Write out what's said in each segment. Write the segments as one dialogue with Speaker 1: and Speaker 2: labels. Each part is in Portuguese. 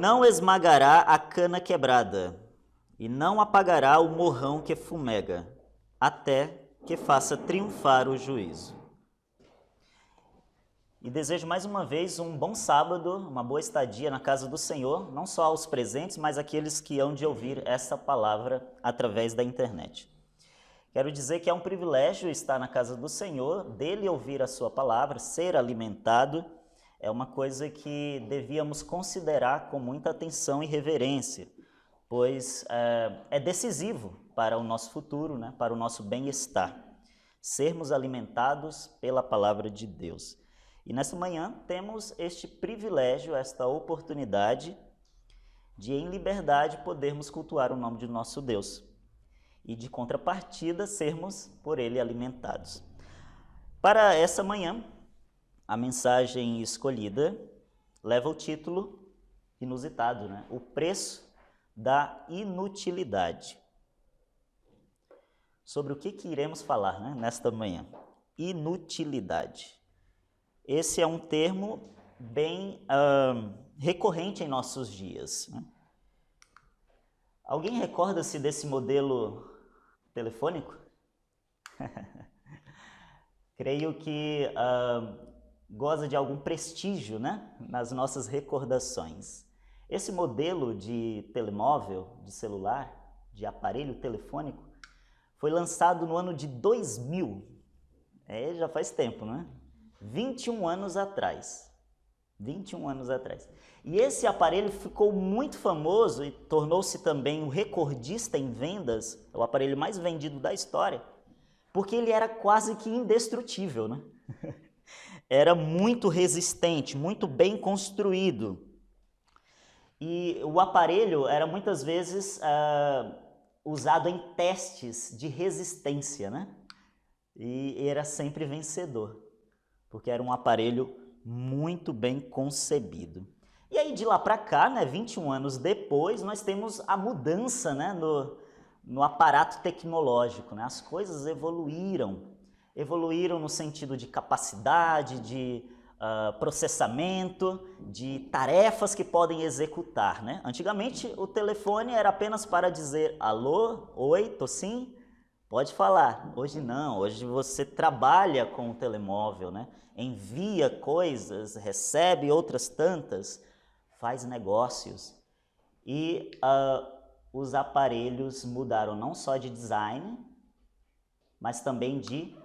Speaker 1: não esmagará a cana quebrada, e não apagará o morrão que fumega, até que faça triunfar o juízo. E desejo mais uma vez um bom sábado, uma boa estadia na casa do Senhor, não só aos presentes, mas àqueles que hão de ouvir essa palavra através da internet. Quero dizer que é um privilégio estar na casa do Senhor, dele ouvir a sua palavra, ser alimentado, é uma coisa que devíamos considerar com muita atenção e reverência, pois é decisivo para o nosso futuro, né, para o nosso bem-estar, sermos alimentados pela palavra de Deus. E nessa manhã temos este privilégio, esta oportunidade de, em liberdade, podermos cultuar o nome de nosso Deus e, de contrapartida, sermos por Ele alimentados. Para essa manhã, a mensagem escolhida leva o título inusitado, né? O preço da inutilidade. Sobre o que iremos falar, né, nesta manhã? Inutilidade. Esse é um termo bem recorrente em nossos dias, né? Alguém recorda-se desse modelo telefônico? Creio que goza de algum prestígio, né, nas nossas recordações. Esse modelo de telemóvel, de celular, de aparelho telefônico, foi lançado no ano de 2000. Já faz tempo, né? 21 anos atrás. 21 anos atrás. E esse aparelho ficou muito famoso e tornou-se também o recordista em vendas, o aparelho mais vendido da história, porque ele era quase que indestrutível, né? Era muito resistente, muito bem construído. E o aparelho era muitas vezes usado em testes de resistência, né? E era sempre vencedor, porque era um aparelho muito bem concebido. E aí de lá para cá, né, 21 anos depois, nós temos a mudança, né, no aparato tecnológico, né? As coisas evoluíram no sentido de capacidade, de processamento, de tarefas que podem executar, né? Antigamente o telefone era apenas para dizer alô, oi, tô sim, pode falar. Hoje não, hoje você trabalha com o telemóvel, né? Envia coisas, recebe outras tantas, faz negócios. E os aparelhos mudaram não só de design, mas também de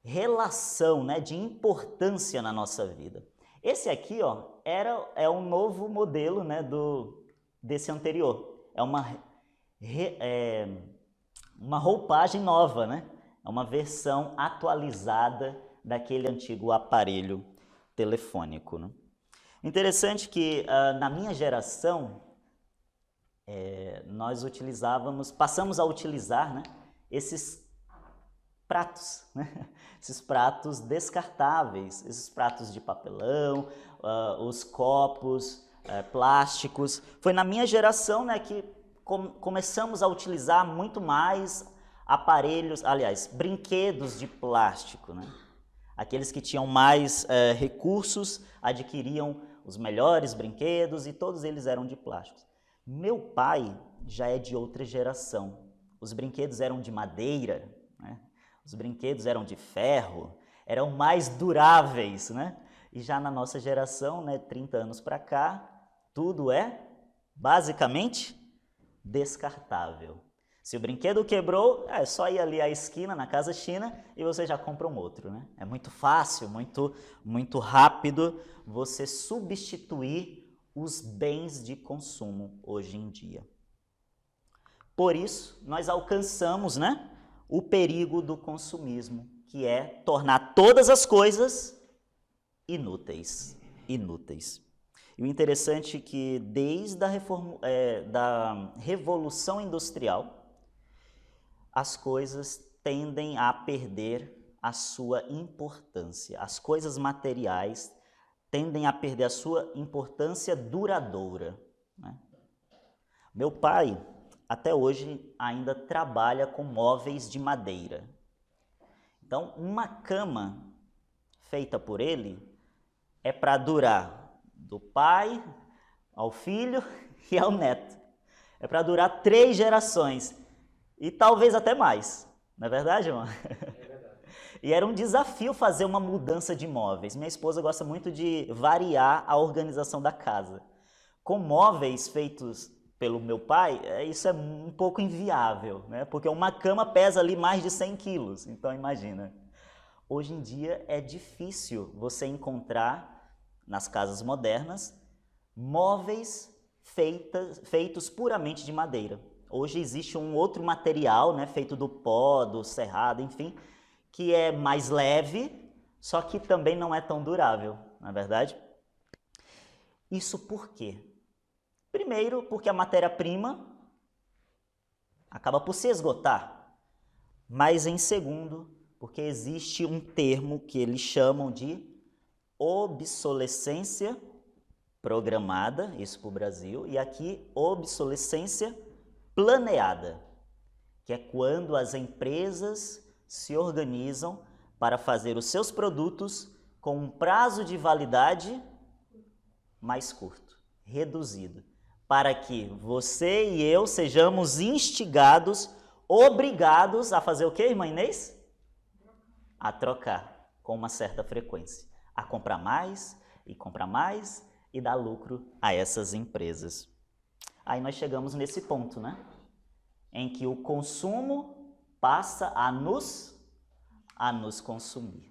Speaker 1: relação, né, de importância na nossa vida. Esse aqui, ó, é um novo modelo, né, desse anterior. É uma roupagem nova, né? É uma versão atualizada daquele antigo aparelho telefônico, né? Interessante que na minha geração nós passamos a utilizar, né, esses pratos, né? Esses pratos descartáveis, esses pratos de papelão, os copos plásticos. Foi na minha geração, né, que começamos a utilizar muito mais aparelhos, aliás, brinquedos de plástico, né? Aqueles que tinham mais recursos adquiriam os melhores brinquedos e todos eles eram de plástico. Meu pai já é de outra geração. Os brinquedos eram de madeira, né? Os brinquedos eram de ferro, eram mais duráveis, né? E já na nossa geração, né, 30 anos para cá, tudo é basicamente descartável. Se o brinquedo quebrou, é só ir ali à esquina, na Casa China, e você já compra um outro, né? É muito fácil, muito rápido você substituir os bens de consumo hoje em dia. Por isso, nós alcançamos, né, o perigo do consumismo, que é tornar todas as coisas inúteis. E o interessante é que desde da Revolução Industrial, as coisas tendem a perder a sua importância. As coisas materiais tendem a perder a sua importância duradoura, né? Meu pai, até hoje, ainda trabalha com móveis de madeira. Então, uma cama feita por ele é para durar do pai ao filho e ao neto. É para durar 3 gerações e talvez até mais. Não é verdade, irmão? É verdade. E era um desafio fazer uma mudança de móveis. Minha esposa gosta muito de variar a organização da casa. Com móveis feitos pelo meu pai, isso é um pouco inviável, né? Porque uma cama pesa ali mais de 100 quilos, então imagina. Hoje em dia é difícil você encontrar, nas casas modernas, móveis feitos puramente de madeira. Hoje existe um outro material, né, feito do pó, do serrado, enfim, que é mais leve, só que também não é tão durável, não é verdade? Isso por quê? Primeiro, porque a matéria-prima acaba por se esgotar, mas em segundo, porque existe um termo que eles chamam de obsolescência programada, isso para o Brasil, e aqui obsolescência planeada, que é quando as empresas se organizam para fazer os seus produtos com um prazo de validade mais curto, reduzido, para que você e eu sejamos instigados, obrigados a fazer o quê, irmã Inês? A trocar com uma certa frequência, a comprar mais e dar lucro a essas empresas. Aí nós chegamos nesse ponto, né? Em que o consumo passa a nos consumir.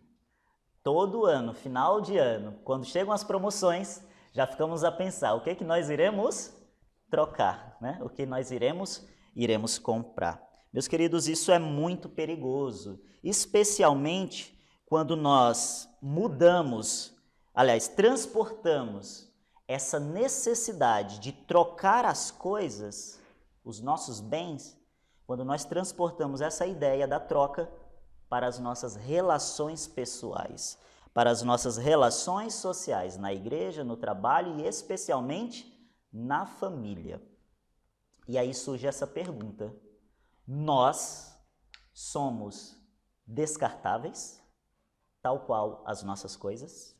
Speaker 1: Todo ano, final de ano, quando chegam as promoções, já ficamos a pensar o que nós iremos trocar, né? O que nós iremos comprar. Meus queridos, isso é muito perigoso, especialmente quando nós transportamos essa necessidade de trocar as coisas, os nossos bens, quando nós transportamos essa ideia da troca para as nossas relações pessoais, para as nossas relações sociais, na igreja, no trabalho e especialmente na família. E aí surge essa pergunta: nós somos descartáveis, tal qual as nossas coisas?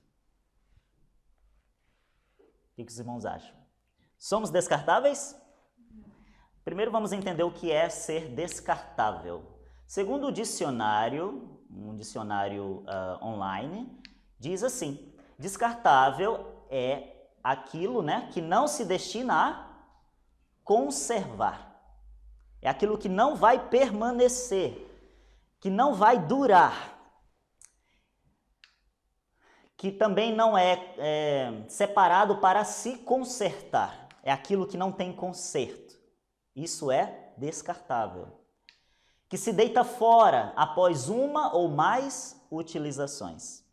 Speaker 1: O que os irmãos acham? Somos descartáveis? Primeiro vamos entender o que é ser descartável. Segundo o dicionário, um dicionário online, diz assim: descartável é aquilo, né, que não se destina a conservar. É aquilo que não vai permanecer, que não vai durar, que também não é separado para se consertar. É aquilo que não tem conserto. Isso é descartável. Que se deita fora após uma ou mais utilizações.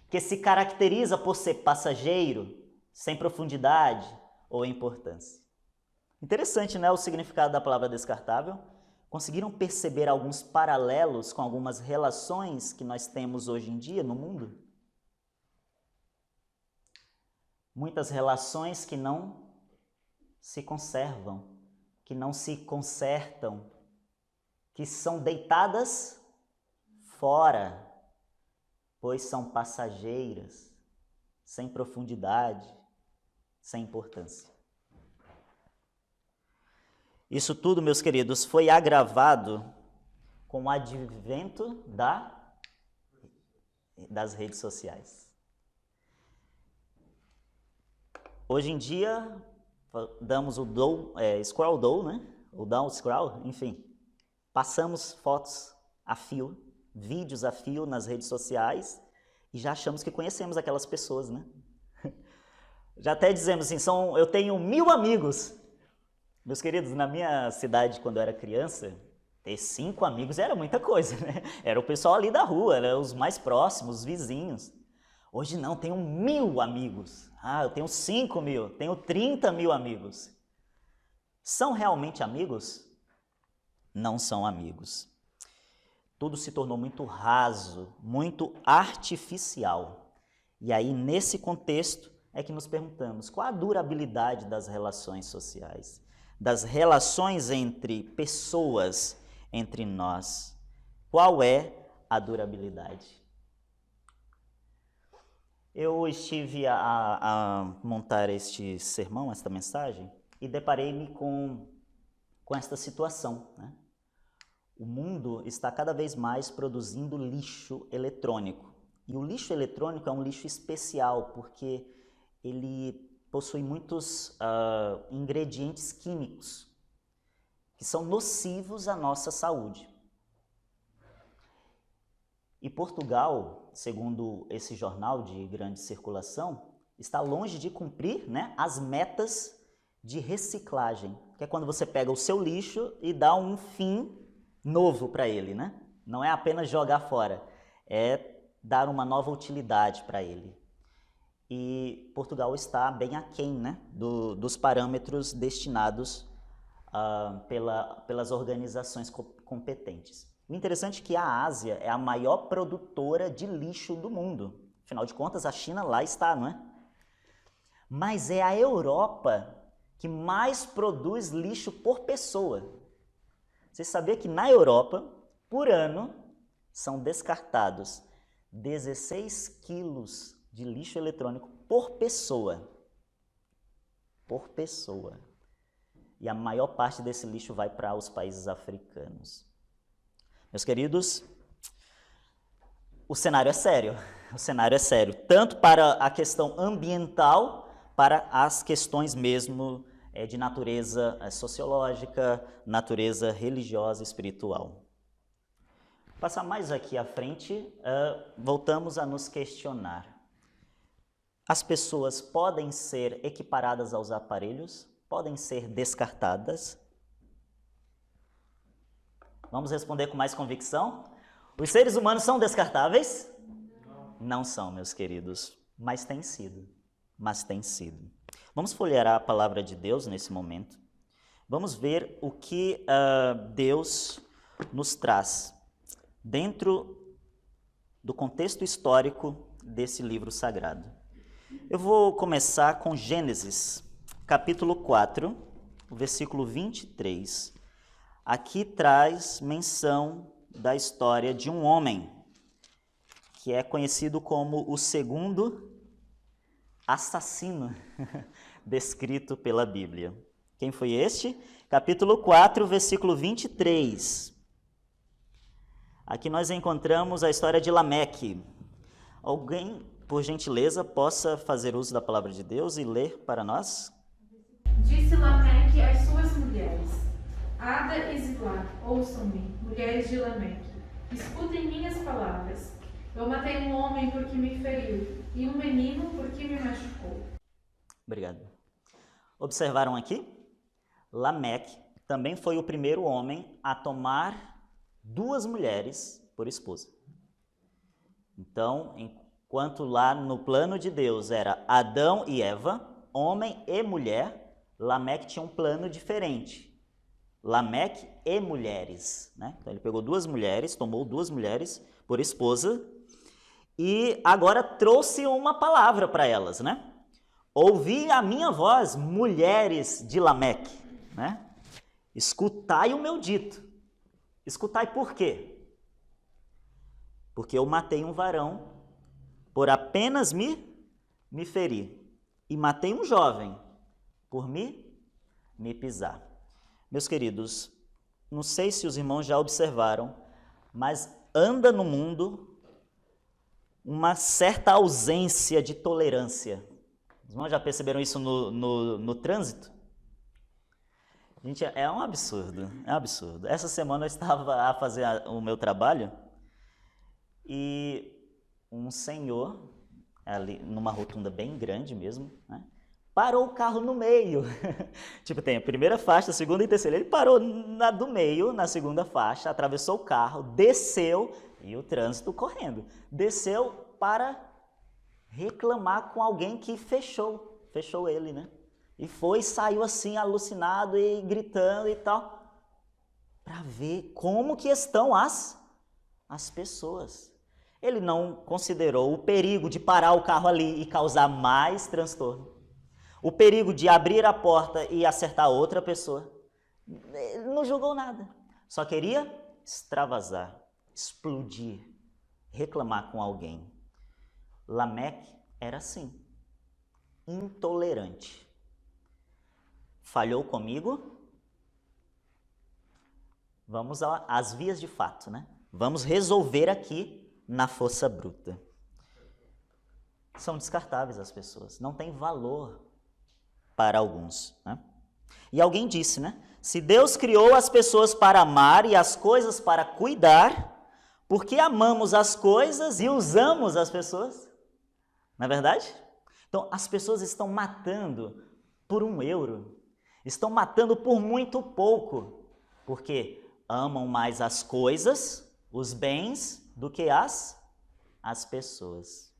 Speaker 1: Que se caracteriza por ser passageiro, sem profundidade ou importância. Interessante, né, o significado da palavra descartável? Conseguiram perceber alguns paralelos com algumas relações que nós temos hoje em dia no mundo? Muitas relações que não se conservam, que não se consertam, que são deitadas fora, pois são passageiras, sem profundidade, sem importância. Isso tudo, meus queridos, foi agravado com o advento das redes sociais. Hoje em dia, damos o scroll down, né? O down scroll, enfim. Passamos fotos a fio, vídeos a fio nas redes sociais e já achamos que conhecemos aquelas pessoas, né? Já até dizemos assim, eu tenho 1000 amigos. Meus queridos, na minha cidade, quando eu era criança, ter 5 amigos era muita coisa, né? Era o pessoal ali da rua, era os mais próximos, os vizinhos. Hoje não, tenho 1000 amigos. Eu tenho 5.000, tenho 30.000 amigos. São realmente amigos? Não são amigos. Tudo se tornou muito raso, muito artificial. E aí, nesse contexto, é que nos perguntamos qual a durabilidade das relações sociais, das relações entre pessoas, entre nós. Qual é a durabilidade? Eu estive a montar este sermão, esta mensagem, e deparei-me com esta situação, né? O mundo está cada vez mais produzindo lixo eletrônico. E o lixo eletrônico é um lixo especial, porque ele possui muitos ingredientes químicos que são nocivos à nossa saúde. E Portugal, segundo esse jornal de grande circulação, está longe de cumprir, né, as metas de reciclagem, que é quando você pega o seu lixo e dá um fim novo para ele, né? Não é apenas jogar fora, é dar uma nova utilidade para ele. E Portugal está bem aquém, né, dos parâmetros destinados pelas organizações competentes. O interessante é que a Ásia é a maior produtora de lixo do mundo. Afinal de contas, a China lá está, não é? Mas é a Europa que mais produz lixo por pessoa. Você sabia que na Europa, por ano, são descartados 16 quilos de lixo eletrônico por pessoa. Por pessoa. E a maior parte desse lixo vai para os países africanos. Meus queridos, o cenário é sério. O cenário é sério, tanto para a questão ambiental, para as questões mesmo de natureza sociológica, natureza religiosa e espiritual. Passar mais aqui à frente, voltamos a nos questionar. As pessoas podem ser equiparadas aos aparelhos? Podem ser descartadas? Vamos responder com mais convicção? Os seres humanos são descartáveis? Não são, meus queridos, mas tem sido. Mas tem sido. Vamos folhear a palavra de Deus nesse momento. Vamos ver o que Deus nos traz dentro do contexto histórico desse livro sagrado. Eu vou começar com Gênesis, capítulo 4, versículo 23. Aqui traz menção da história de um homem que é conhecido como o segundo assassino descrito pela Bíblia. Quem foi este? Capítulo 4, versículo 23. Aqui nós encontramos a história de Lameque. Alguém, por gentileza, possa fazer uso da palavra de Deus e ler para nós?
Speaker 2: Disse Lameque às suas mulheres: Ada e Zilá, ouçam-me, mulheres de Lameque. Escutem minhas palavras. Eu matei um homem porque me feriu, e um menino porque me machucou.
Speaker 1: Obrigado. Observaram aqui? Lameque também foi o primeiro homem a tomar 2 mulheres por esposa. Então, enquanto lá no plano de Deus era Adão e Eva, homem e mulher, Lameque tinha um plano diferente. Lameque e mulheres, né? Então ele pegou 2 mulheres, tomou 2 mulheres por esposa e agora trouxe uma palavra para elas, né? Ouvi a minha voz, mulheres de Lameque, né? Escutai o meu dito. Escutai por quê? Porque eu matei um varão por apenas me ferir e matei um jovem por me pisar. Meus queridos, não sei se os irmãos já observaram, mas anda no mundo uma certa ausência de tolerância. Os irmãos já perceberam isso no trânsito? Gente, é um absurdo, é um absurdo. Essa semana eu estava a fazer o meu trabalho e um senhor, ali numa rotunda bem grande mesmo, né? Parou o carro no meio. Tipo, tem a primeira faixa, a segunda e a terceira. Ele parou na do meio, na segunda faixa, atravessou o carro, desceu, e o trânsito correndo. Desceu para reclamar com alguém que fechou ele, né? E saiu assim, alucinado e gritando e tal, para ver como que estão as pessoas. Ele não considerou o perigo de parar o carro ali e causar mais transtorno. O perigo de abrir a porta e acertar outra pessoa. Ele não julgou nada. Só queria extravasar, explodir, reclamar com alguém. Lameque era assim, intolerante. Falhou comigo? Vamos às vias de fato, né? Vamos resolver aqui na força bruta. São descartáveis as pessoas, não tem valor para alguns, né? E alguém disse, né? Se Deus criou as pessoas para amar e as coisas para cuidar, por que amamos as coisas e usamos as pessoas? Não é verdade? Então, as pessoas estão matando por €1, estão matando por muito pouco, porque amam mais as coisas, os bens, do que as pessoas.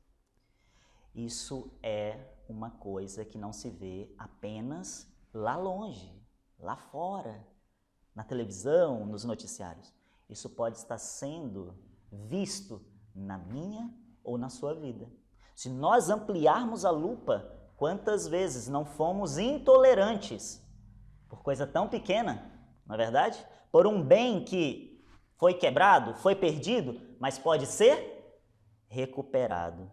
Speaker 1: Isso é uma coisa que não se vê apenas lá longe, lá fora, na televisão, nos noticiários. Isso pode estar sendo visto na minha ou na sua vida. Se nós ampliarmos a lupa, quantas vezes não fomos intolerantes por coisa tão pequena, não é verdade? Por um bem que foi quebrado, foi perdido, mas pode ser recuperado.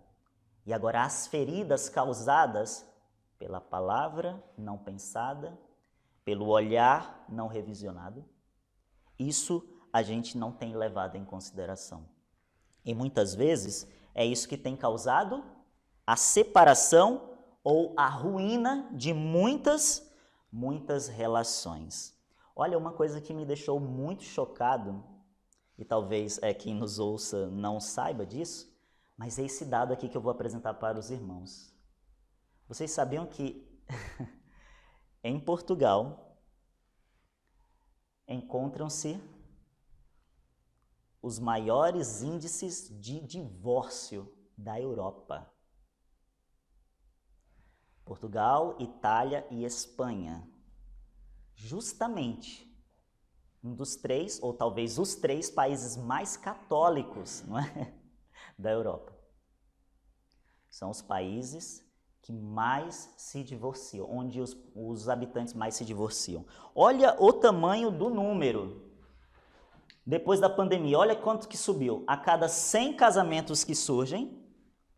Speaker 1: E agora as feridas causadas pela palavra não pensada, pelo olhar não revisionado, isso a gente não tem levado em consideração. E muitas vezes é isso que tem causado a separação ou a ruína de muitas relações. Olha, uma coisa que me deixou muito chocado, e talvez quem nos ouça não saiba disso, mas é esse dado aqui que eu vou apresentar para os irmãos. Vocês sabiam que em Portugal encontram-se os maiores índices de divórcio da Europa? Portugal, Itália e Espanha. Justamente um dos 3, ou talvez os 3 países mais católicos, não é? Da Europa. São os países que mais se divorciam, onde os habitantes mais se divorciam. Olha o tamanho do número. Depois da pandemia, olha quanto que subiu. A cada 100 casamentos que surgem,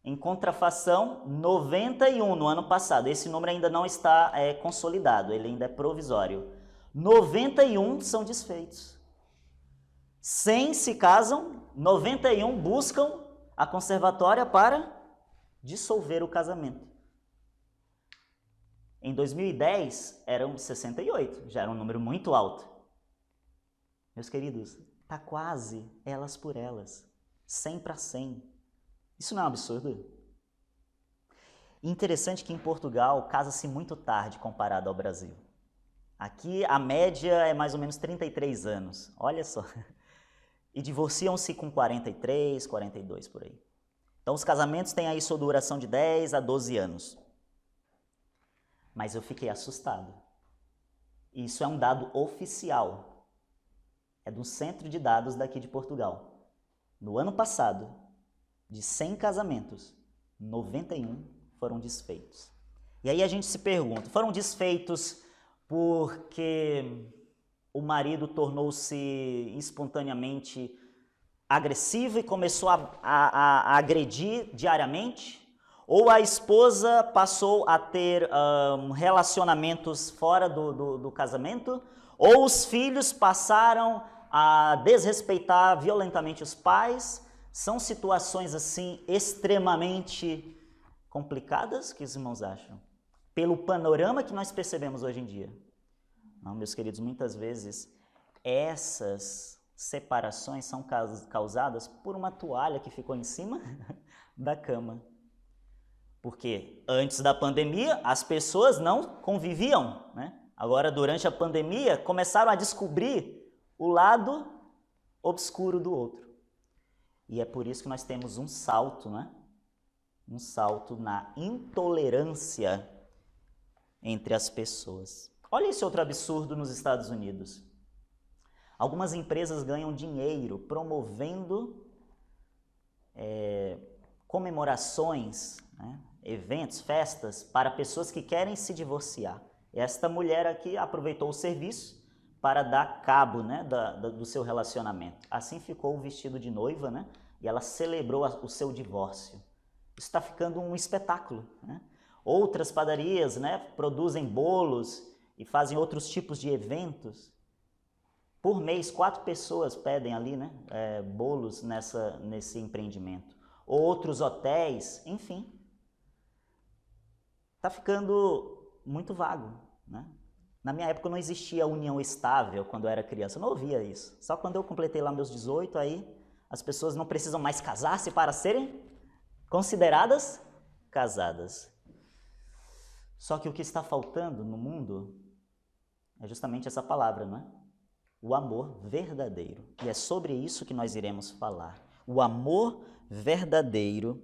Speaker 1: em contrafação, 91 no ano passado. Esse número ainda não está consolidado, ele ainda é provisório. 91 são desfeitos. 100 se casam, 91 buscam a conservatória para dissolver o casamento. Em 2010, eram 68, já era um número muito alto. Meus queridos, está quase elas por elas, 100 para 100. Isso não é um absurdo? Interessante que em Portugal casa-se muito tarde comparado ao Brasil. Aqui a média é mais ou menos 33 anos, olha só. E divorciam-se com 43, 42 por aí. Então os casamentos têm aí sua duração de 10 a 12 anos. Mas eu fiquei assustado. Isso é um dado oficial. É do Centro de Dados daqui de Portugal. No ano passado, de 100 casamentos, 91 foram desfeitos. E aí a gente se pergunta, foram desfeitos porque o marido tornou-se espontaneamente agressivo e começou a agredir diariamente? Ou a esposa passou a ter relacionamentos fora do casamento? Ou os filhos passaram a desrespeitar violentamente os pais? São situações assim extremamente complicadas que os irmãos acham? Pelo panorama que nós percebemos hoje em dia. Não, meus queridos, muitas vezes essas separações são causadas por uma toalha que ficou em cima da cama. Porque antes da pandemia as pessoas não conviviam, né? Agora, durante a pandemia, começaram a descobrir o lado obscuro do outro. E é por isso que nós temos um salto, né? Um salto na intolerância entre as pessoas. Olha esse outro absurdo nos Estados Unidos. Algumas empresas ganham dinheiro promovendo comemorações, né? Eventos, festas para pessoas que querem se divorciar. Esta mulher aqui aproveitou o serviço para dar cabo, né, do seu relacionamento. Assim ficou o vestido de noiva, né? E ela celebrou o seu divórcio. Isso está ficando um espetáculo, né? Outras padarias, né, produzem bolos e fazem outros tipos de eventos. Por mês, 4 pessoas pedem ali, né, bolos nesse empreendimento. Outros hotéis, enfim. Está ficando muito vago, né? Na minha época não existia união estável quando eu era criança, eu não ouvia isso. Só quando eu completei lá meus 18, aí as pessoas não precisam mais casar-se para serem consideradas casadas. Só que o que está faltando no mundo é justamente essa palavra, não é? O amor verdadeiro. E é sobre isso que nós iremos falar. O amor verdadeiro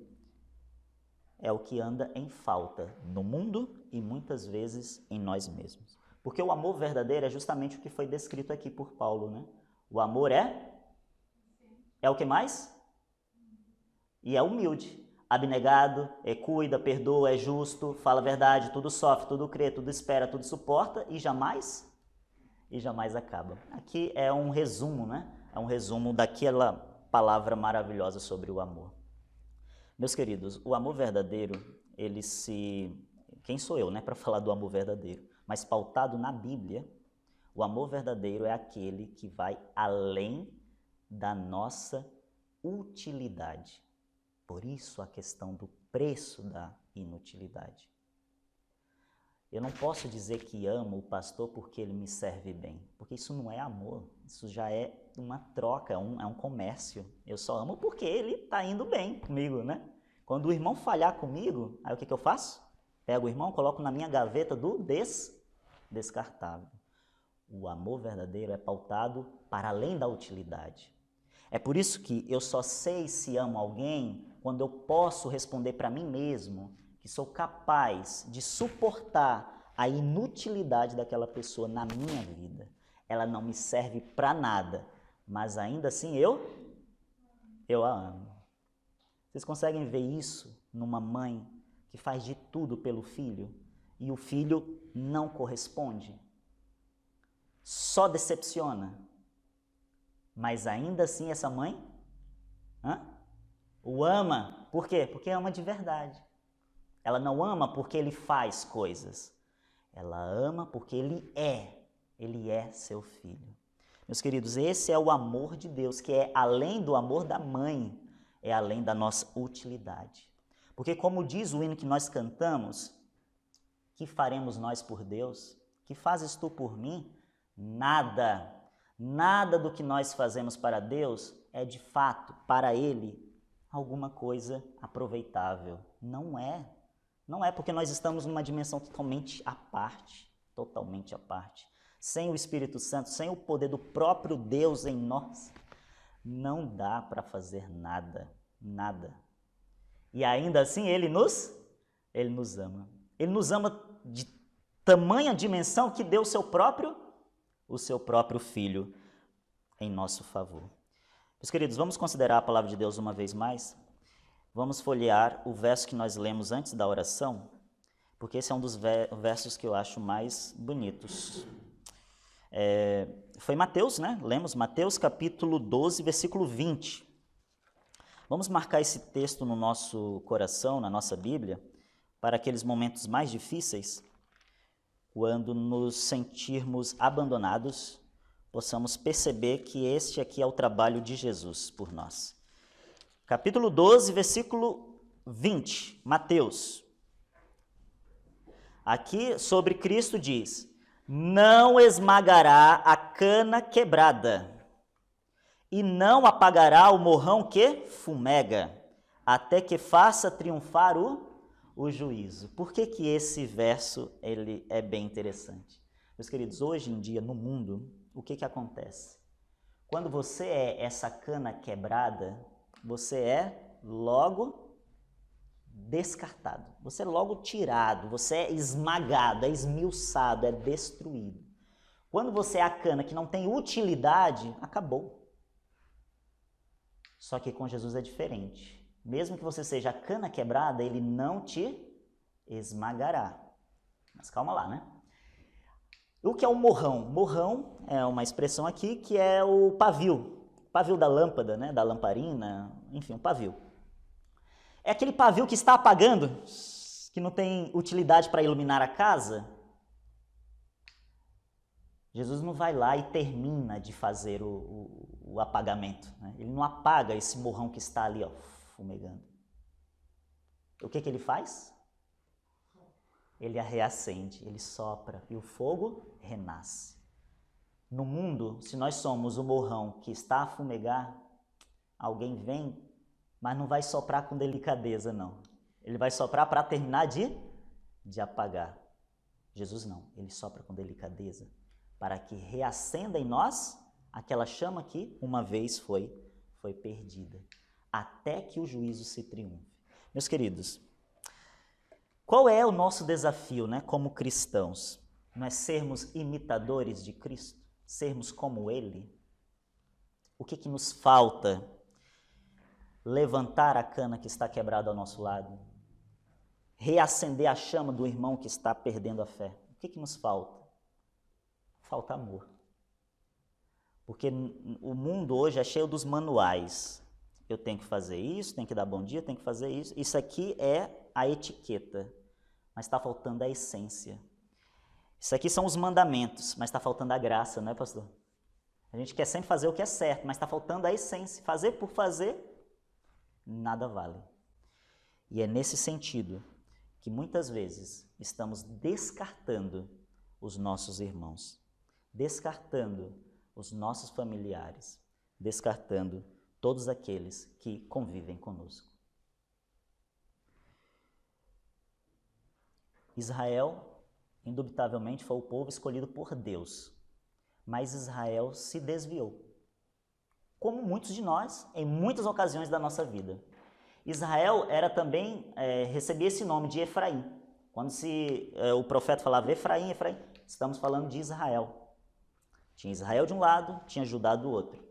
Speaker 1: é o que anda em falta no mundo e muitas vezes em nós mesmos. Porque o amor verdadeiro é justamente o que foi descrito aqui por Paulo, né? O amor é o que mais? E é humilde, abnegado, cuida, perdoa, é justo, fala a verdade, tudo sofre, tudo crê, tudo espera, tudo suporta e jamais acaba. Aqui é um resumo, né? É um resumo daquela palavra maravilhosa sobre o amor. Meus queridos, o amor verdadeiro, quem sou eu, né, para falar do amor verdadeiro? Mas pautado na Bíblia, o amor verdadeiro é aquele que vai além da nossa utilidade. Por isso a questão do preço da inutilidade. Eu não posso dizer que amo o pastor porque ele me serve bem, porque isso não é amor, isso já é uma troca, é um comércio. Eu só amo porque ele está indo bem comigo, né? Quando o irmão falhar comigo, aí o que eu faço? Pego o irmão, coloco na minha gaveta do descartável. O amor verdadeiro é pautado para além da utilidade. É por isso que eu só sei se amo alguém quando eu posso responder para mim mesmo que sou capaz de suportar a inutilidade daquela pessoa na minha vida. Ela não me serve para nada, mas ainda assim eu a amo. Vocês conseguem ver isso numa mãe que faz de tudo pelo filho e o filho não corresponde? Só decepciona. Mas ainda assim essa mãe o ama. Por quê? Porque ama de verdade. Ela não ama porque ele faz coisas. Ela ama porque ele é seu filho. Meus queridos, esse é o amor de Deus, que é além do amor da mãe, é além da nossa utilidade. Porque como diz o hino que nós cantamos, que faremos nós por Deus? Que fazes tu por mim? Nada. Nada do que nós fazemos para Deus é de fato, para Ele, alguma coisa aproveitável. Não é. Não é, porque nós estamos numa dimensão totalmente à parte. Sem o Espírito Santo, sem o poder do próprio Deus em nós, não dá para fazer nada. E ainda assim Ele nos ama. Ele nos ama de tamanha dimensão que deu o seu próprio Filho em nosso favor. Meus queridos, vamos considerar a palavra de Deus uma vez mais? Vamos folhear o verso que nós lemos antes da oração, porque esse é um dos versos que eu acho mais bonitos. Foi Mateus, né? Lemos Mateus capítulo 12, versículo 20. Vamos marcar esse texto no nosso coração, na nossa Bíblia, para aqueles momentos mais difíceis, quando nos sentirmos abandonados, possamos perceber que este aqui é o trabalho de Jesus por nós. Capítulo 12, versículo 20, Mateus. Aqui sobre Cristo diz: não esmagará a cana quebrada, e não apagará o morrão que fumega, até que faça triunfar o juízo. Por que esse verso ele é bem interessante? Meus queridos, hoje em dia no mundo, o que acontece? Quando você é essa cana quebrada, você é logo descartado, você é logo tirado, você é esmagado, é esmiuçado, é destruído. Quando você é a cana que não tem utilidade, acabou. Só que com Jesus é diferente. Mesmo que você seja a cana quebrada, ele não te esmagará. Mas calma lá, né? O que é o morrão? Morrão é uma expressão aqui que é o pavio da lâmpada, né? Da lamparina, enfim, um pavio. aquele pavio que está apagando, que não tem utilidade para iluminar a casa. Jesus não vai lá e termina de fazer o apagamento, né? Ele não apaga esse morrão que está ali, ó, fumegando. O que ele faz? Ele a reacende, ele sopra e o fogo renasce. No mundo, se nós somos o morrão que está a fumegar, alguém vem, mas não vai soprar com delicadeza, não. Ele vai soprar para terminar de apagar. Jesus não, ele sopra com delicadeza, para que reacenda em nós aquela chama que uma vez foi perdida, até que o juízo se triunfe. Meus queridos, qual é o nosso desafio, né, como cristãos? Não é sermos imitadores de Cristo? Sermos como Ele? O que nos falta? Levantar a cana que está quebrada ao nosso lado? Reacender a chama do irmão que está perdendo a fé? O que nos falta? Falta amor. Porque o mundo hoje é cheio dos manuais. Eu tenho que fazer isso, tenho que dar bom dia, tenho que fazer isso. Isso aqui é a etiqueta, mas está faltando a essência. Isso aqui são os mandamentos, mas está faltando a graça, não é, pastor? A gente quer sempre fazer o que é certo, mas está faltando a essência. Fazer por fazer, nada vale. E é nesse sentido que muitas vezes estamos descartando os nossos irmãos, descartando os nossos familiares, descartando todos aqueles que convivem conosco. Israel, indubitavelmente, foi o povo escolhido por Deus, mas Israel se desviou, como muitos de nós, em muitas ocasiões da nossa vida. Israel era também, recebia esse nome de Efraim. Quando o profeta falava Efraim, Efraim, estamos falando de Israel. Tinha Israel de um lado, tinha Judá do outro.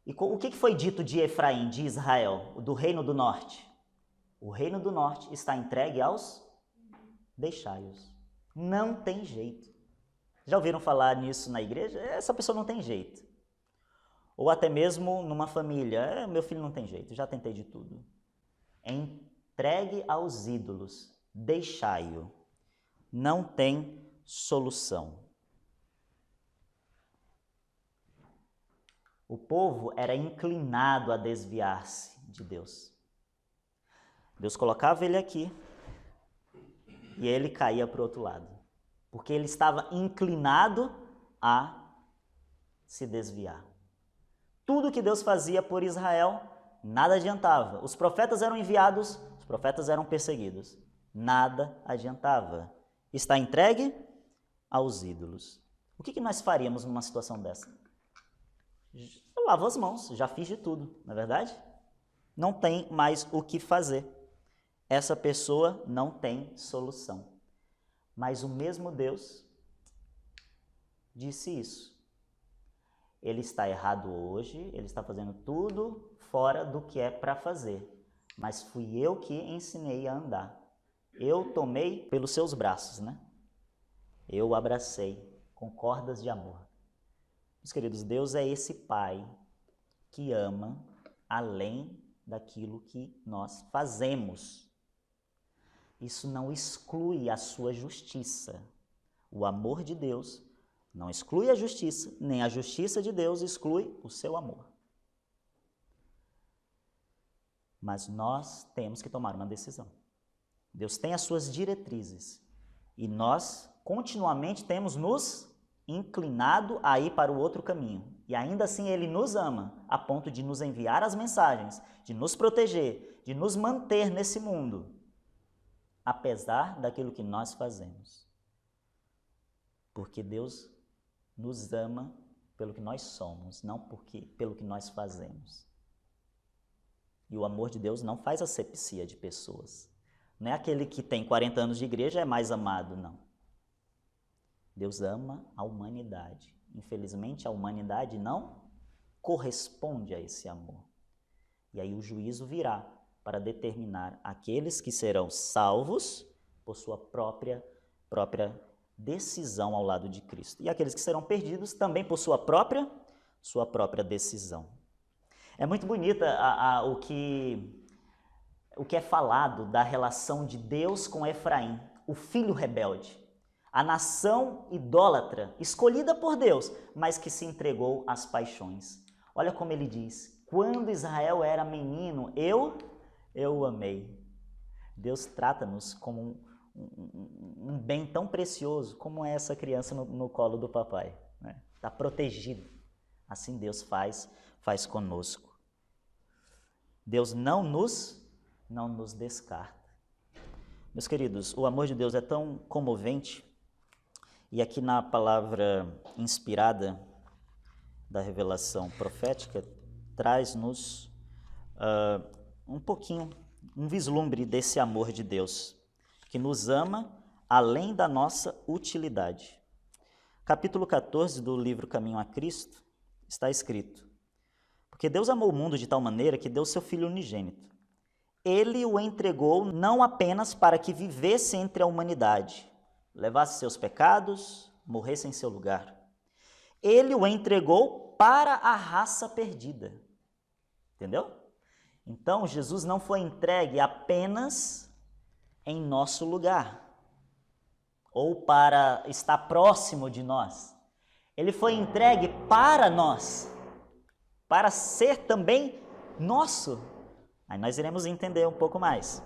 Speaker 1: E o que foi dito de Efraim, de Israel, do reino do norte? O reino do norte está entregue aos deixai-os. Não tem jeito. Já ouviram falar nisso na igreja? Essa pessoa não tem jeito. Ou até mesmo numa família. Meu filho não tem jeito, já tentei de tudo. Entregue aos ídolos. Deixai-o. Não tem solução. O povo era inclinado a desviar-se de Deus. Deus colocava ele aqui e ele caía para o outro lado, porque ele estava inclinado a se desviar. Tudo que Deus fazia por Israel, nada adiantava. Os profetas eram enviados, os profetas eram perseguidos. Nada adiantava. Está entregue aos ídolos. O que nós faríamos numa situação dessa? Eu lavo as mãos, já fiz de tudo, não é verdade? Não tem mais o que fazer. Essa pessoa não tem solução. Mas o mesmo Deus disse isso. Ele está errado hoje, ele está fazendo tudo fora do que é para fazer. Mas fui eu que ensinei a andar. Eu tomei pelos seus braços, né? Eu o abracei com cordas de amor. Meus queridos, Deus é esse Pai que ama além daquilo que nós fazemos. Isso não exclui a sua justiça. O amor de Deus não exclui a justiça, nem a justiça de Deus exclui o seu amor. Mas nós temos que tomar uma decisão. Deus tem as suas diretrizes e nós continuamente temos nos inclinado a ir para o outro caminho. E ainda assim Ele nos ama, a ponto de nos enviar as mensagens, de nos proteger, de nos manter nesse mundo, apesar daquilo que nós fazemos. Porque Deus nos ama pelo que nós somos, não pelo que nós fazemos. E o amor de Deus não faz asepsia de pessoas. Não é aquele que tem 40 anos de igreja é mais amado, não. Deus ama a humanidade. Infelizmente, a humanidade não corresponde a esse amor. E aí o juízo virá para determinar aqueles que serão salvos por sua própria decisão ao lado de Cristo. E aqueles que serão perdidos também por sua própria decisão. É muito bonita o que é falado da relação de Deus com Efraim, o filho rebelde, a nação idólatra, escolhida por Deus, mas que se entregou às paixões. Olha como ele diz: quando Israel era menino, eu o amei. Deus trata-nos como um bem tão precioso como é essa criança no colo do papai. Está protegido. Assim Deus faz conosco. Deus não nos descarta. Meus queridos, o amor de Deus é tão comovente, e aqui na palavra inspirada da revelação profética, traz-nos um vislumbre desse amor de Deus, que nos ama além da nossa utilidade. Capítulo 14 do livro Caminho a Cristo, está escrito: porque Deus amou o mundo de tal maneira que deu seu Filho unigênito. Ele o entregou não apenas para que vivesse entre a humanidade, levasse seus pecados, morresse em seu lugar. Ele o entregou para a raça perdida. Entendeu? Então, Jesus não foi entregue apenas em nosso lugar, ou para estar próximo de nós. Ele foi entregue para nós, para ser também nosso. Aí nós iremos entender um pouco mais.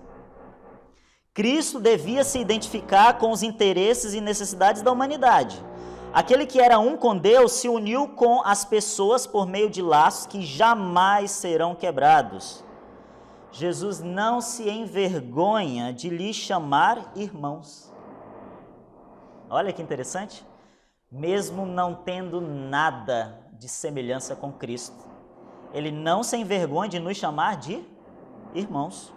Speaker 1: Cristo devia se identificar com os interesses e necessidades da humanidade. Aquele que era um com Deus se uniu com as pessoas por meio de laços que jamais serão quebrados. Jesus não se envergonha de lhes chamar irmãos. Olha que interessante. Mesmo não tendo nada de semelhança com Cristo, ele não se envergonha de nos chamar de irmãos.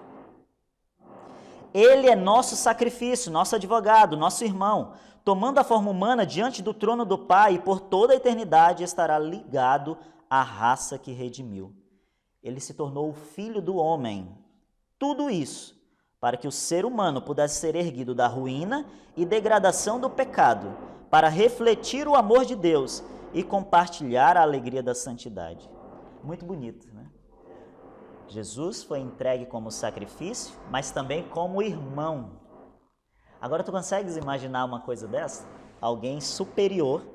Speaker 1: Ele é nosso sacrifício, nosso advogado, nosso irmão, tomando a forma humana diante do trono do Pai, e por toda a eternidade estará ligado à raça que redimiu. Ele se tornou o Filho do homem. Tudo isso para que o ser humano pudesse ser erguido da ruína e degradação do pecado, para refletir o amor de Deus e compartilhar a alegria da santidade. Muito bonito, né? Jesus foi entregue como sacrifício, mas também como irmão. Agora tu consegues imaginar uma coisa dessa? Alguém superior,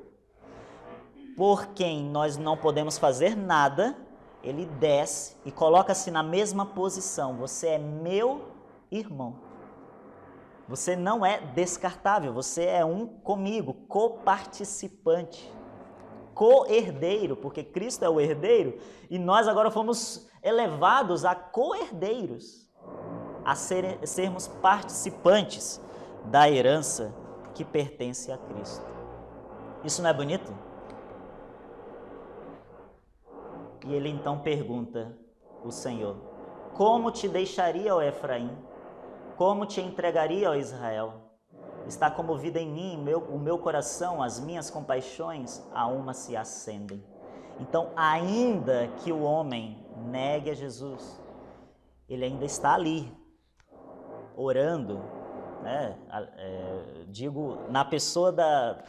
Speaker 1: por quem nós não podemos fazer nada, ele desce e coloca-se na mesma posição. Você é meu irmão. Você não é descartável, você é um comigo, coparticipante, co-herdeiro, porque Cristo é o herdeiro e nós agora fomos elevados a co-herdeiros, a sermos participantes da herança que pertence a Cristo. Isso não é bonito? E ele então pergunta, o Senhor: como te deixaria, ó Efraim? Como te entregaria, ó Israel? Está comovida em mim o meu coração, as minhas compaixões a uma se acendem. Então, ainda que o homem negue a Jesus, ele ainda está ali, orando, né? Digo, na pessoa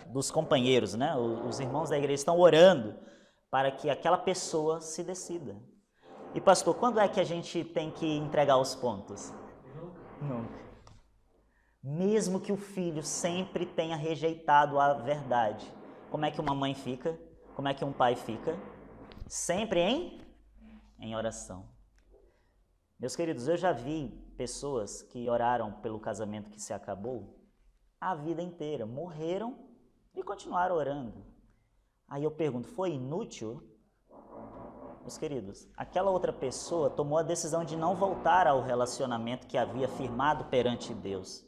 Speaker 1: dos companheiros, né? Os irmãos da igreja estão orando para que aquela pessoa se decida. E pastor, quando é que a gente tem que entregar os pontos? Nunca. Mesmo que o filho sempre tenha rejeitado a verdade. Como é que uma mãe fica? Como é que um pai fica? Sempre em oração. Meus queridos, eu já vi pessoas que oraram pelo casamento que se acabou a vida inteira, morreram e continuaram orando. Aí eu pergunto, foi inútil? Meus queridos, aquela outra pessoa tomou a decisão de não voltar ao relacionamento que havia firmado perante Deus.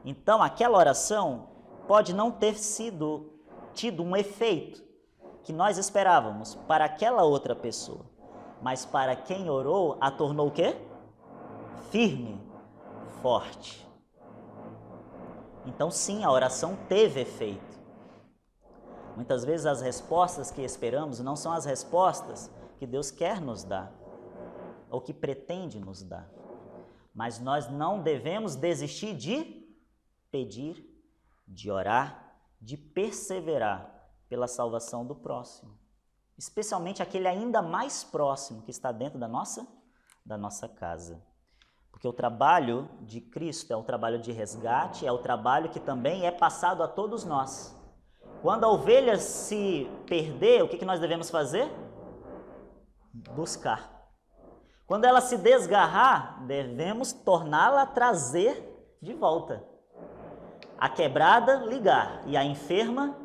Speaker 1: Então, aquela oração pode não ter tido um efeito que nós esperávamos para aquela outra pessoa, mas para quem orou, a tornou o quê? Firme, forte. Então, sim, a oração teve efeito. Muitas vezes as respostas que esperamos não são as respostas que Deus quer nos dar, ou que pretende nos dar. Mas nós não devemos desistir de pedir, de orar, de perseverar pela salvação do próximo. Especialmente aquele ainda mais próximo que está dentro da nossa casa. Porque o trabalho de Cristo é o trabalho de resgate, é o trabalho que também é passado a todos nós. Quando a ovelha se perder, o que nós devemos fazer? Buscar. Quando ela se desgarrar, devemos torná-la a trazer de volta. A quebrada, ligar, e a enferma,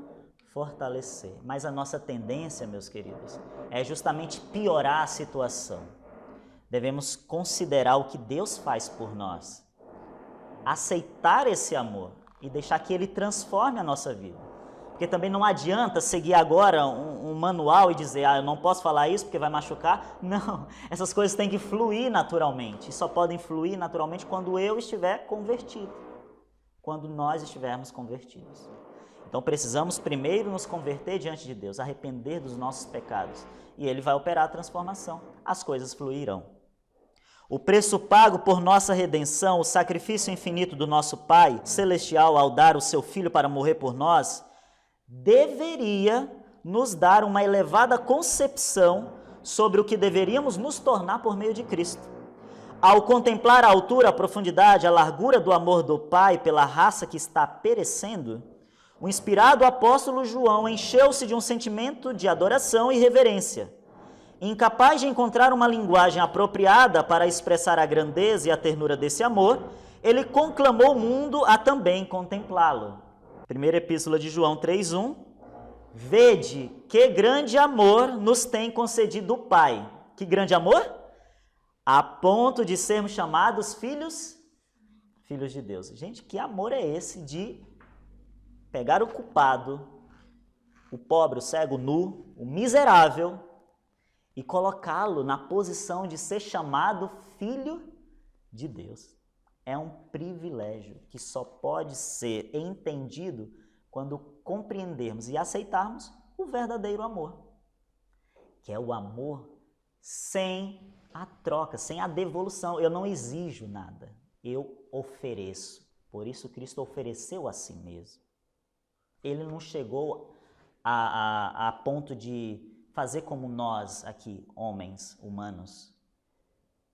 Speaker 1: fortalecer. Mas a nossa tendência, meus queridos, é justamente piorar a situação. Devemos considerar o que Deus faz por nós, aceitar esse amor e deixar que Ele transforme a nossa vida. Porque também não adianta seguir agora um manual e dizer, eu não posso falar isso porque vai machucar. Não, essas coisas têm que fluir naturalmente. E só podem fluir naturalmente quando eu estiver convertido, quando nós estivermos convertidos. Então precisamos primeiro nos converter diante de Deus, arrepender dos nossos pecados. E Ele vai operar a transformação. As coisas fluirão. O preço pago por nossa redenção, o sacrifício infinito do nosso Pai Celestial ao dar o seu Filho para morrer por nós, deveria nos dar uma elevada concepção sobre o que deveríamos nos tornar por meio de Cristo. Ao contemplar a altura, a profundidade, a largura do amor do Pai pela raça que está perecendo, o inspirado apóstolo João encheu-se de um sentimento de adoração e reverência. Incapaz de encontrar uma linguagem apropriada para expressar a grandeza e a ternura desse amor, ele conclamou o mundo a também contemplá-lo. Primeira Epístola de João 3:1. Vede que grande amor nos tem concedido o Pai. Que grande amor? A ponto de sermos chamados filhos de Deus. Gente, que amor é esse de pegar o culpado, o pobre, o cego, o nu, o miserável, e colocá-lo na posição de ser chamado filho de Deus. É um privilégio que só pode ser entendido quando compreendermos e aceitarmos o verdadeiro amor, que é o amor sem a troca, sem a devolução. Eu não exijo nada, eu ofereço. Por isso Cristo ofereceu a si mesmo. Ele não chegou a ponto de fazer como nós aqui, homens, humanos,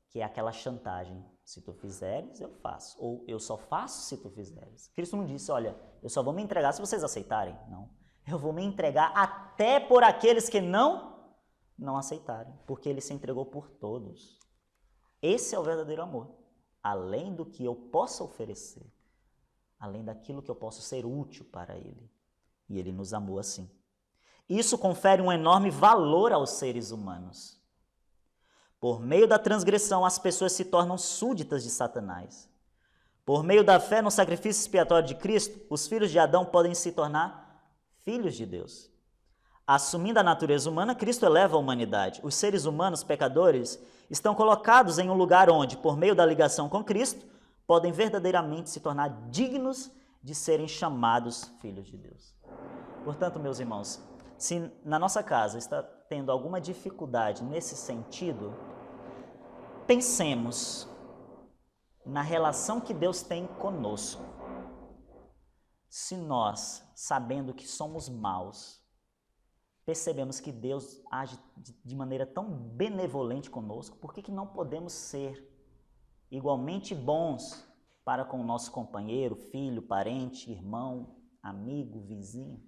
Speaker 1: que é aquela chantagem. Se tu fizeres, eu faço. Ou eu só faço se tu fizeres. Cristo não disse, olha, eu só vou me entregar se vocês aceitarem. Não. Eu vou me entregar até por aqueles que não aceitarem. Porque Ele se entregou por todos. Esse é o verdadeiro amor. Além do que eu possa oferecer. Além daquilo que eu posso ser útil para Ele. E Ele nos amou assim. Isso confere um enorme valor aos seres humanos. Por meio da transgressão, as pessoas se tornam súditas de Satanás. Por meio da fé no sacrifício expiatório de Cristo, os filhos de Adão podem se tornar filhos de Deus. Assumindo a natureza humana, Cristo eleva a humanidade. Os seres humanos pecadores estão colocados em um lugar onde, por meio da ligação com Cristo, podem verdadeiramente se tornar dignos de serem chamados filhos de Deus. Portanto, meus irmãos, se na nossa casa está tendo alguma dificuldade nesse sentido, pensemos na relação que Deus tem conosco. Se nós, sabendo que somos maus, percebemos que Deus age de maneira tão benevolente conosco, por que não podemos ser igualmente bons para com o nosso companheiro, filho, parente, irmão, amigo, vizinho?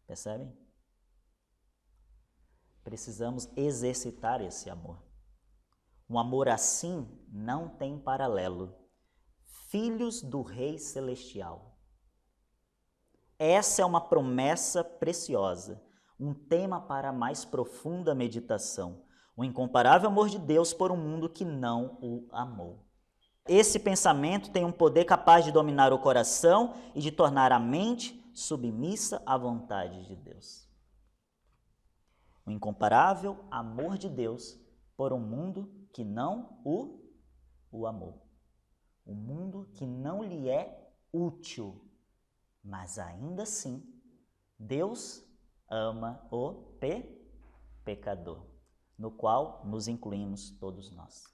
Speaker 1: Percebem? Precisamos exercitar esse amor. Um amor assim não tem paralelo. Filhos do Rei Celestial. Essa é uma promessa preciosa, um tema para a mais profunda meditação. O incomparável amor de Deus por um mundo que não o amou. Esse pensamento tem um poder capaz de dominar o coração e de tornar a mente submissa à vontade de Deus. O incomparável amor de Deus por um mundo que não o amou. Um mundo que não lhe é útil, mas ainda assim, Deus ama o pecador, no qual nos incluímos todos nós.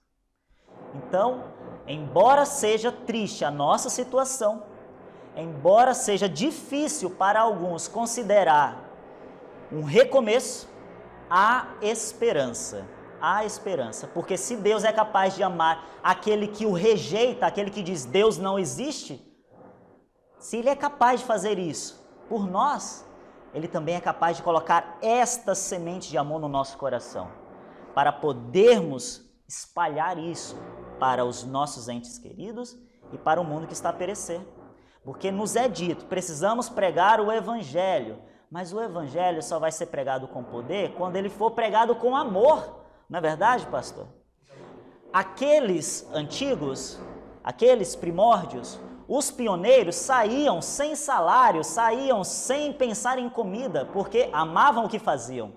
Speaker 1: Então, embora seja triste a nossa situação, embora seja difícil para alguns considerar um recomeço, há esperança. há esperança. Porque se Deus é capaz de amar aquele que o rejeita, aquele que diz Deus não existe, se Ele é capaz de fazer isso por nós, Ele também é capaz de colocar esta semente de amor no nosso coração, para podermos espalhar isso para os nossos entes queridos e para o mundo que está a perecer. Porque nos é dito, precisamos pregar o Evangelho, mas o Evangelho só vai ser pregado com poder quando ele for pregado com amor. Não é verdade, pastor? Aqueles antigos, aqueles primórdios, os pioneiros saíam sem salário, saíam sem pensar em comida, porque amavam o que faziam.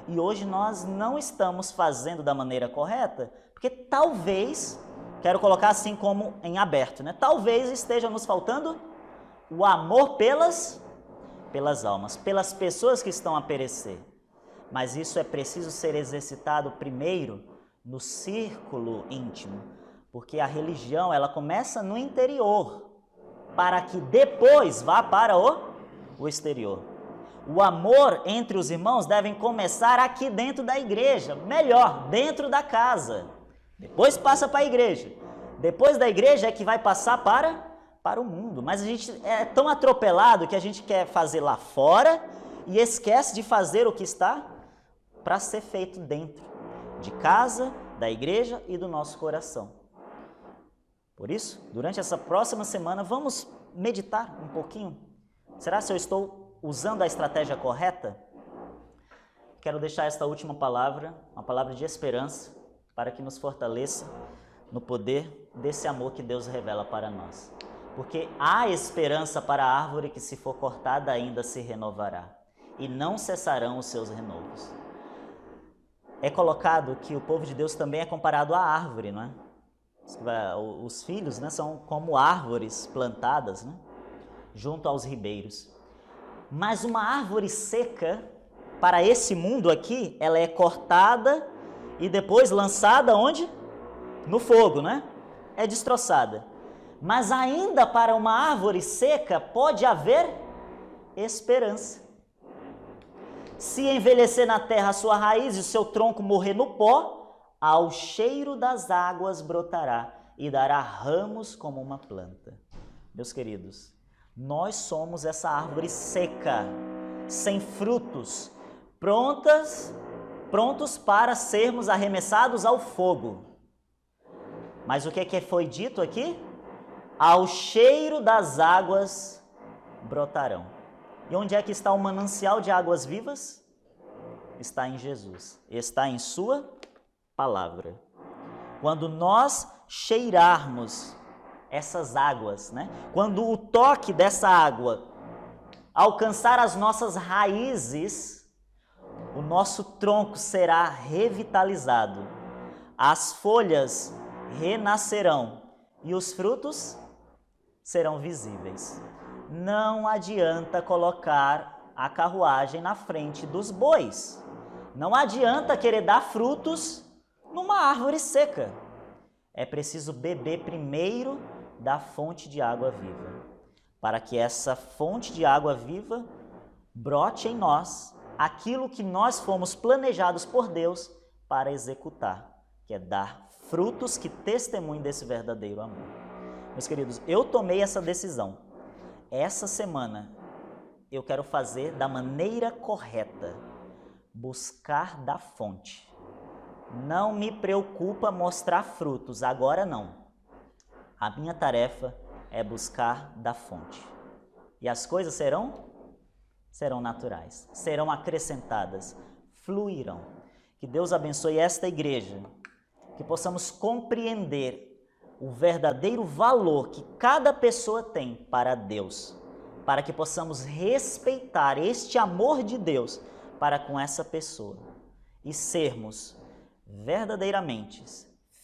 Speaker 1: E hoje nós não estamos fazendo da maneira correta, porque talvez, quero colocar assim como em aberto, né? Talvez esteja nos faltando o amor pelas almas, pelas pessoas que estão a perecer. Mas isso é preciso ser exercitado primeiro no círculo íntimo, porque a religião ela começa no interior, para que depois vá para o exterior. O amor entre os irmãos deve começar aqui dentro da igreja, melhor, dentro da casa. Depois passa para a igreja. Depois da igreja é que vai passar para o mundo. Mas a gente é tão atropelado que a gente quer fazer lá fora e esquece de fazer o que está para ser feito dentro de casa, da igreja e do nosso coração. Por isso, durante essa próxima semana, vamos meditar um pouquinho. Será que eu estou usando a estratégia correta? Quero deixar esta última palavra, uma palavra de esperança, para que nos fortaleça no poder desse amor que Deus revela para nós. Porque há esperança para a árvore que, se for cortada, ainda se renovará, e não cessarão os seus renovos. É colocado que o povo de Deus também é comparado à árvore, não é? Os filhos, né, são como árvores plantadas, né, junto aos ribeiros. Mas uma árvore seca, para esse mundo aqui, ela é cortada e depois lançada onde? No fogo, né? É destroçada. Mas ainda para uma árvore seca pode haver esperança. Se envelhecer na terra a sua raiz e o seu tronco morrer no pó, ao cheiro das águas brotará e dará ramos como uma planta. Meus queridos, nós somos essa árvore seca, sem frutos, prontos para sermos arremessados ao fogo. Mas o que foi dito aqui? Ao cheiro das águas brotarão. E onde é que está o manancial de águas vivas? Está em Jesus, está em sua palavra. Quando nós cheirarmos essas águas, né? Quando o toque dessa água alcançar as nossas raízes, o nosso tronco será revitalizado, as folhas renascerão e os frutos serão visíveis. Não adianta colocar a carruagem na frente dos bois. Não adianta querer dar frutos numa árvore seca. É preciso beber primeiro da fonte de água viva, para que essa fonte de água viva brote em nós aquilo que nós fomos planejados por Deus para executar, que é dar frutos que testemunhem desse verdadeiro amor. Meus queridos, eu tomei essa decisão. Essa semana eu quero fazer da maneira correta, buscar da fonte. Não me preocupa mostrar frutos, agora não. A minha tarefa é buscar da fonte. E as coisas serão naturais, serão acrescentadas, fluirão. Que Deus abençoe esta igreja, que possamos compreender o verdadeiro valor que cada pessoa tem para Deus, para que possamos respeitar este amor de Deus para com essa pessoa e sermos verdadeiramente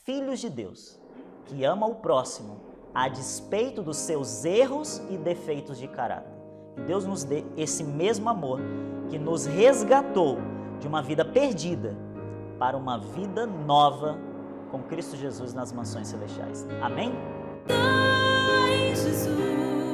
Speaker 1: filhos de Deus, que ama o próximo a despeito dos seus erros e defeitos de caráter. Que Deus nos dê esse mesmo amor que nos resgatou de uma vida perdida para uma vida nova com Cristo Jesus nas mansões celestiais. Amém?
Speaker 3: Jesus.